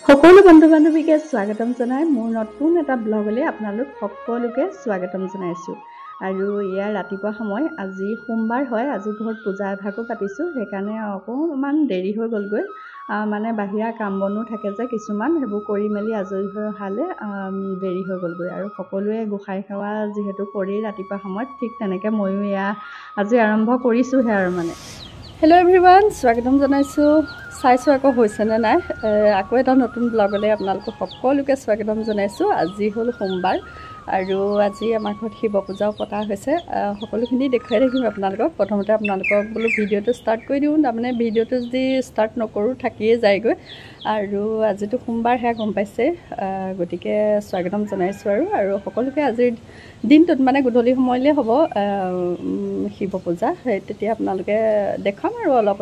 সকলো বন্ধু বান্ধৱীকে স্বাগতম জনাই মোৰ নতুন এটা ব্লগলৈ আপোনালোক সকলোকে স্বাগতম জনাইছোঁ। আৰু ইয়াৰ ৰাতিপুৱা সময় আজি সোমবাৰ হয়, আজি ঘৰত পূজা এভাগো পাতিছোঁ, সেইকাৰণে অকণমান দেৰি হৈ গ'লগৈ। মানে বাহিৰা কাম বনো থাকে যে কিছুমান, সেইবোৰ কৰি মেলি আজৰি হৈ অহালে দেৰি হৈ গ'লগৈ। আৰু সকলোৱে গোসাঁই সেৱা যিহেতু কৰি ৰাতিপুৱা সময়ত, ঠিক তেনেকৈ ময়ো এয়া আজি আৰম্ভ কৰিছোঁহে আৰু মানে। হেল্ল' এভৰিৱান, স্বাগতম জনাইছোঁ। চাইছোঁ আকৌ হৈছেনে নাই। আকৌ এটা নতুন ব্লগলৈ আপোনালোকক সকলোকে স্বাগতম জনাইছোঁ। আজি হ'ল সোমবাৰ আৰু আজি আমাৰ ঘৰত শিৱ পূজাও পতা হৈছে। সকলোখিনি দেখুৱাই থাকিম আপোনালোকক। প্ৰথমতে আপোনালোকক বোলো ভিডিঅ'টো ষ্টাৰ্ট কৰি দিওঁ, তাৰমানে ভিডিঅ'টো যদি ষ্টাৰ্ট নকৰোঁ থাকিয়ে যায়গৈ। আৰু আজিতো সোমবাৰ, সেয়া গম পাইছে, গতিকে স্বাগতম জনাইছোঁ। আৰু সকলোকে আজিৰ দিনটোত মানে গধূলি সময়লৈ হ'ব শিৱ পূজা, সেই তেতিয়া আপোনালোকে দেখাম আৰু অলপ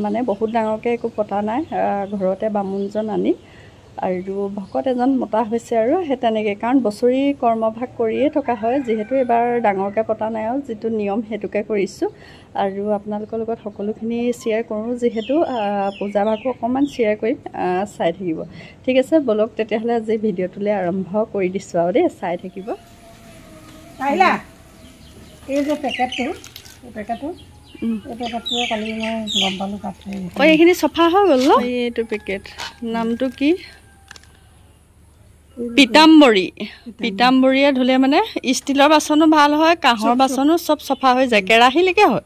মানে বহুত ডাঙৰকৈ একো পতা নাই, ঘৰতে বামুণজন আনি আৰু ভকত এজন মতা হৈছে আৰু সেই তেনেকৈ, কাৰণ বছৰি কৰ্মভাগ কৰিয়ে থকা হয়, যিহেতু এইবাৰ ডাঙৰকৈ পতা নাই আৰু যিটো নিয়ম সেইটোকে কৰিছোঁ। আৰু আপোনালোকৰ লগত সকলোখিনি শ্বেয়াৰ কৰোঁ, যিহেতু পূজাভাগো অকণমান শ্বেয়াৰ কৰিম, চাই থাকিব। ঠিক আছে, ব'লক তেতিয়াহ'লে আজি ভিডিঅ'টোলৈ আৰম্ভ কৰি দিছোঁ আৰু দেই, চাই থাকিব। আহিলা এই যে পেকেটটো, এই পেকেটটোৱে কালি মই গম পালোঁ তাত এইখিনি চফা হৈ গ'ল ন। এইটো পেকেট নামটো কি? পিতাম্বৰী। পিতাম্বৰীয়ে ধুলে মানে ষ্টিলৰ বাচনো ভাল হয়, কাঁহৰ বাচনো চব চফা হৈ যায়, কেৰাহীলৈকে হয়।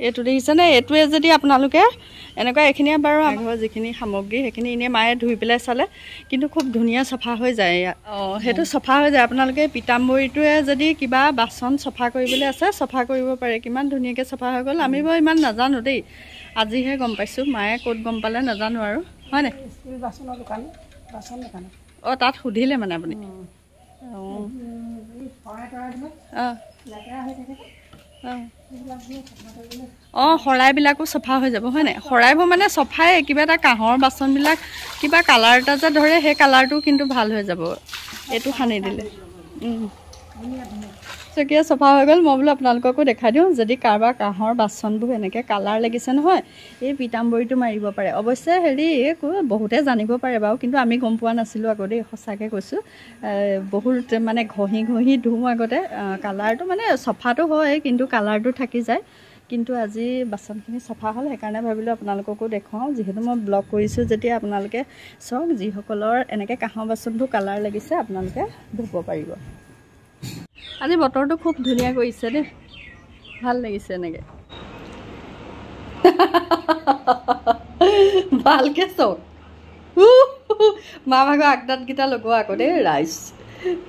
এইটো দেখিছেনে? এইটোৱে যদি আপোনালোকে এনেকুৱা, এইখিনিয়ে বাৰু আমাৰ যিখিনি সামগ্ৰী সেইখিনি এনেই মায়ে ধুই পেলাই চালে, কিন্তু খুব ধুনীয়া চফা হৈ যায়। সেইটো চফা হৈ যায়। আপোনালোকে পিতাম্বৰীটোৱে যদি কিবা বাচন চফা কৰিবলৈ আছে চফা কৰিব পাৰে। কিমান ধুনীয়াকৈ চফা হৈ গ'ল। আমি বাৰু ইমান নাজানো দেই, আজিহে গম পাইছোঁ। মায়ে ক'ত গম পালে নাজানো আৰু, হয়নে? ষ্টিল বাচনৰ দোকান, বাচন দোকান। তাত সুধিলে মানে আপুনি? শৰাইবিলাকো চফা হৈ যাব, হয়নে? শৰাইবোৰ মানে চফাই, কিবা এটা কাঁহৰ বাচনবিলাক কিবা কালাৰ এটা যে ধৰে, সেই কালাৰটো কিন্তু ভাল হৈ যাব এইটো সানি দিলে। চকীয়া চফা হৈ গ'ল। মই বোলো আপোনালোককো দেখাই দিওঁ, যদি কাৰোবাৰ কাঁহৰ বাচনবোৰ এনেকৈ কালাৰ লাগিছে নহয়, এই পিতাম্বৰীটো মাৰিব পাৰে। অৱশ্যে বহুতে জানিব পাৰে বাৰু, কিন্তু আমি গম পোৱা নাছিলোঁ আকৌ দেই, সঁচাকৈ কৈছোঁ। বহুত মানে ঘঁহি ধুওঁ আগতে, কালাৰটো মানে চফাটো হয়, কিন্তু কালাৰটো থাকি যায়। কিন্তু আজি বাচনখিনি চফা হ'ল, সেইকাৰণে ভাবিলোঁ আপোনালোককো দেখুৱাওঁ, যিহেতু মই ব্লগ কৰিছোঁ যেতিয়া আপোনালোকে চাওক, যিসকলৰ এনেকৈ কাঁহৰ বাচনবোৰ কালাৰ লাগিছে আপোনালোকে ধুব পাৰিব। আজি বতৰটো খুব ধুনীয়া কৰিছে দেই, ভাল লাগিছে এনেকৈ। ভালকৈ চাওক, মা ভাগৰ আগদাঁতকেইটা লগোৱা আকৌ দেই ৰাইজ।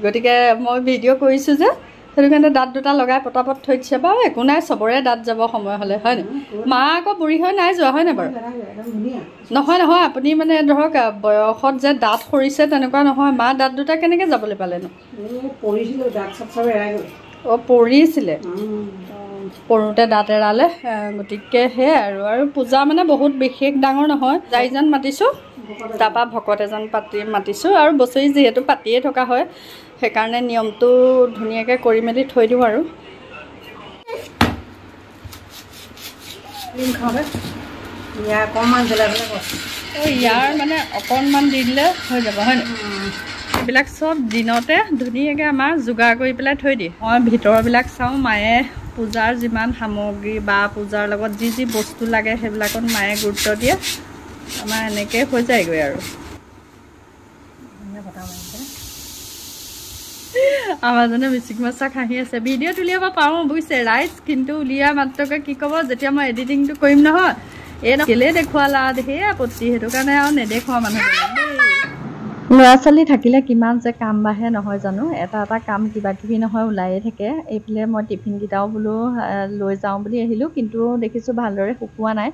গতিকে মই ভিডিঅ' কৰিছোঁ যে, সেইটো কাৰণে দাঁত দুটা লগাই পটাপট থৈ দিছে বাৰু, একো নাই, চবৰে দাঁত যাব সময় হ'লে, হয়নে? মা আকৌ বুঢ়ী হৈ নাই যোৱা, হয়নে বাৰু? নহয়, আপুনি মানে ধৰক বয়সত যে দাঁত সৰিছে তেনেকুৱা নহয়। মা দাঁত দুটা কেনেকৈ যাবলৈ পালেনো? পৰিছিলে, পৰোঁতে দাঁত এৰালে। গতিকে সেয়াই আৰু পূজা মানে বহুত বিশেষ ডাঙৰ নহয়। যাইজন মাতিছোঁ, তাৰপৰা ভকত এজন মাতিছোঁ, আৰু বছৰি যিহেতু পাতিয়ে থকা হয়, সেইকাৰণে নিয়মটো ধুনীয়াকৈ কৰি মেলি থৈ দিওঁ আৰু। ইয়াৰ মানে অকণমান দি দিলে হৈ যাব, হয় নাই? এইবিলাক চব দিনতে ধুনীয়াকৈ আমাৰ যোগাৰ কৰি পেলাই থৈ দিয়ে। মই ভিতৰবিলাক চাওঁ, মায়ে পূজাৰ যিমান সামগ্ৰী বা পূজাৰ লগত যি যি বস্তু লাগে সেইবিলাকত মায়ে গুৰুত্ব দিয়ে। আমাৰ এনেকৈ হৈ যায়গৈ আৰু। আমাৰজনে মিচিক মাছাক হাঁহি আছে। ভিডিঅ'ত উলিয়াব পাৰোঁ বুজিছে ৰাইজ, কিন্তু উলিওৱা মাত্ৰকে কি ক'ব, যেতিয়া মই এডিটিংটো কৰিম নহয়, কেলেই দেখুৱালা, ধেৰ আপত্তি। সেইটো কাৰণে আৰু নেদেখুৱাওঁ মানুহবিলাক দেই। ল'ৰা ছোৱালী থাকিলে কিমান যে কাম বাঢ়ে নহয় জানো, এটা কাম কিবা কিবি নহয় ওলায়ে থাকে। এইফালে মই টিফিনকেইটাও বোলো লৈ যাওঁ বুলি আহিলোঁ, কিন্তু দেখিছোঁ ভালদৰে শুকোৱা নাই।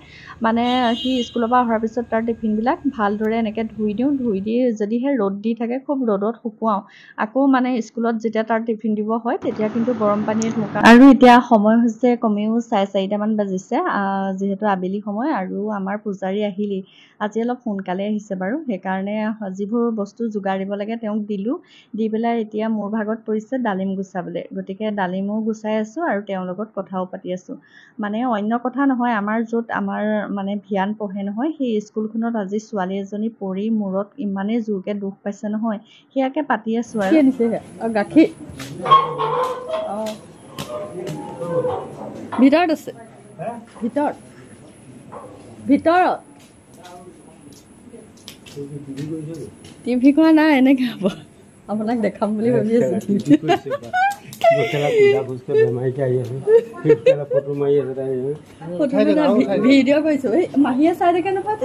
মানে সি স্কুলৰ পৰা অহাৰ পিছত তাৰ টিফিনবিলাক ভালদৰে এনেকৈ ধুই দিওঁ, ধুই দি যদিহে ৰ'দ দি থাকে খুব ৰ'দত শুকুৱাওঁ। আকৌ মানে স্কুলত যেতিয়া তাৰ টিফিন দিব হয়, তেতিয়া কিন্তু গৰম পানীৰে ধুওঁ। আৰু এতিয়া সময় হৈছে কমেও 4:30মান বাজিছে, যিহেতু আবেলি সময়, আৰু আমাৰ পূজাৰী আহিলেই। আজি অলপ সোনকালে আহিছে বাৰু, সেইকাৰণে যিবোৰ বস্তু যোগাৰ দিব লাগে তেওঁক দিলোঁ দি পেলাই এতিয়া মোৰ ভাগত পৰিছে ডালিম গুচাবলৈ গতিকে ডালিমো গুচাই আছোঁ আৰু তেওঁৰ লগত কথাও পাতি আছোঁ মানে অন্য কথা নহয় আমাৰ য'ত আমাৰ মানে ধ্যান পঢ়ে নহয় সেই স্কুলখনত আজি ছোৱালী এজনী পৰি মূৰত ইমানেই জোৰকৈ দুখ পাইছে নহয় সেয়াকে পাতি আছোঁ আৰু গাখীৰ ভিতৰত আছে ভিতৰত টিভি কোৱা নাই এনেকৈ হ'ব আপোনাক দেখাম বুলি ভাবি আছোঁ ভিডিঅ' কৰিছোঁ এই মাহীয়ে চাই থাকে নহয়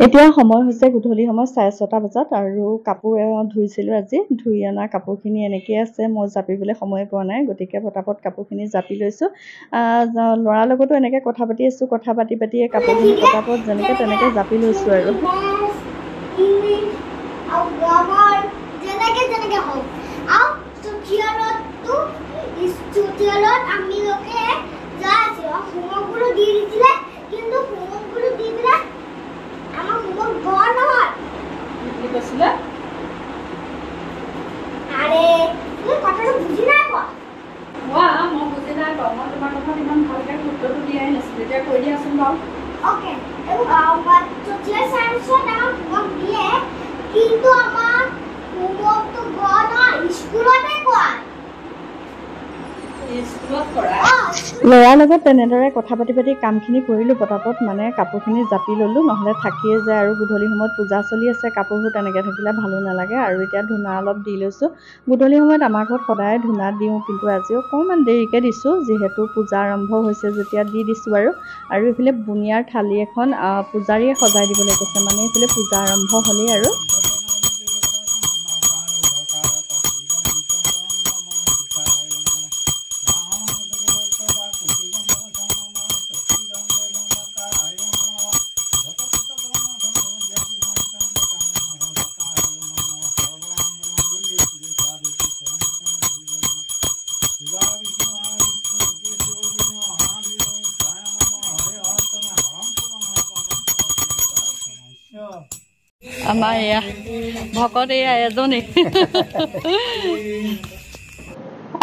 এতিয়া সময় হৈছে গধূলি সময় 6:30 বজাত আৰু কাপোৰ ধুইছিলোঁ আজি ধুই অনা কাপোৰখিনি এনেকৈ আছে মই জাপিবলৈ সময় পোৱা নাই গতিকে পটাপট কাপোৰখিনি জাপি লৈছোঁ ল'ৰাৰ লগতো এনেকৈ কথা পাতি আছোঁ কথা পাতি কাপোৰখিনি পটাপট যেনেকৈ তেনেকৈ জাপি লৈছোঁ আৰু ল'ৰাৰ লগত তেনেদৰে কথা পাতি কামখিনি কৰিলোঁ পটাপট মানে কাপোৰখিনি জাপি ল'লোঁ নহ'লে থাকিয়ে যায় আৰু গধূলি সময়ত পূজা চলি আছে কাপোৰবোৰ তেনেকৈ থাকিলে ভালো নালাগে আৰু এতিয়া ধূনা অলপ দি লৈছোঁ গধূলি সময়ত আমাৰ ঘৰত সদায় ধূনা দিওঁ কিন্তু আজি অকণমান দেৰিকৈ দিছোঁ যিহেতু পূজা আৰম্ভ হৈছে যেতিয়া দি দিছোঁ আৰু এইফালে বুনিয়াৰ থালি এখন পূজাৰীয়ে সজাই দিবলৈ কৈছে মানে এইফালে পূজা আৰম্ভ হ'লেই আৰু আমাৰ এয়া ভকত এয়া এজনী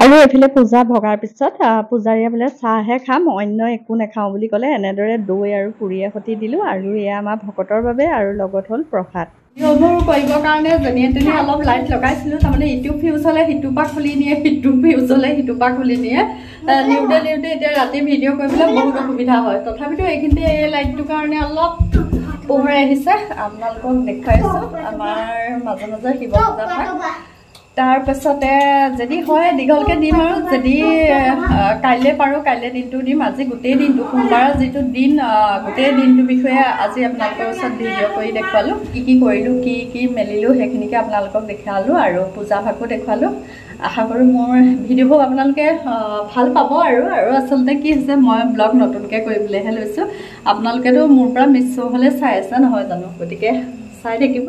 আৰু এইফালে পূজা ভগাৰ পিছত পূজাৰীয়ে বোলে চাহহে খাম অন্য একো নাখাওঁ বুলি ক'লে এনেদৰে দৈ আৰু পুৰিয়ে সৈতে দিলোঁ আৰু এয়া আমাৰ ভকতৰ বাবে আৰু লগত হ'ল প্ৰসাদ ভিডিঅ'বোৰ কৰিবৰ কাৰণে যেনিয়ে তেনিয়ে অলপ লাইট লগাইছিলোঁ তাৰমানে ইটো ফিউজ হ'লে সিটোৰ পৰা খুলি নিয়ে সিটো ফিউজ হ'লে সিটোৰ পৰা খুলি নিয়ে নিওঁতে এতিয়া ৰাতি ভিডিঅ' কৰিবলৈ বহুত অসুবিধা হয় তথাপিতো এইখিনিতে এই লাইটটোৰ কাৰণে অলপ পোহৰাই আহিছে আপোনালোকক দেখুৱাইছোঁ আমাৰ মাজে মাজে শিৱ পূজা হয় তাৰপাছতে যদি হয় দীঘলকৈ দিম আৰু যদি কাইলৈ পাৰোঁ কাইলৈ দিনটো দিম আজি গোটেই দিনটো সোমবাৰৰ যিটো দিন গোটেই দিনটোৰ বিষয়ে আজি আপোনালোকৰ ওচৰত ভিডিঅ' কৰি দেখুৱালোঁ কি কৰিলোঁ কি মেলিলোঁ সেইখিনিকে আপোনালোকক দেখালোঁ আৰু পূজা ভাগো দেখুৱালোঁ আশা কৰোঁ মোৰ ভিডিঅ'বোৰ আপোনালোকে ভাল পাব আৰু আচলতে কি হৈছে মই ব্লগ নতুনকৈ কৰিবলৈহে লৈছোঁ আপোনালোকেতো মোৰ পৰা মিছ হ'লে চাই আছে নহয় জানো গতিকে চাই থাকিব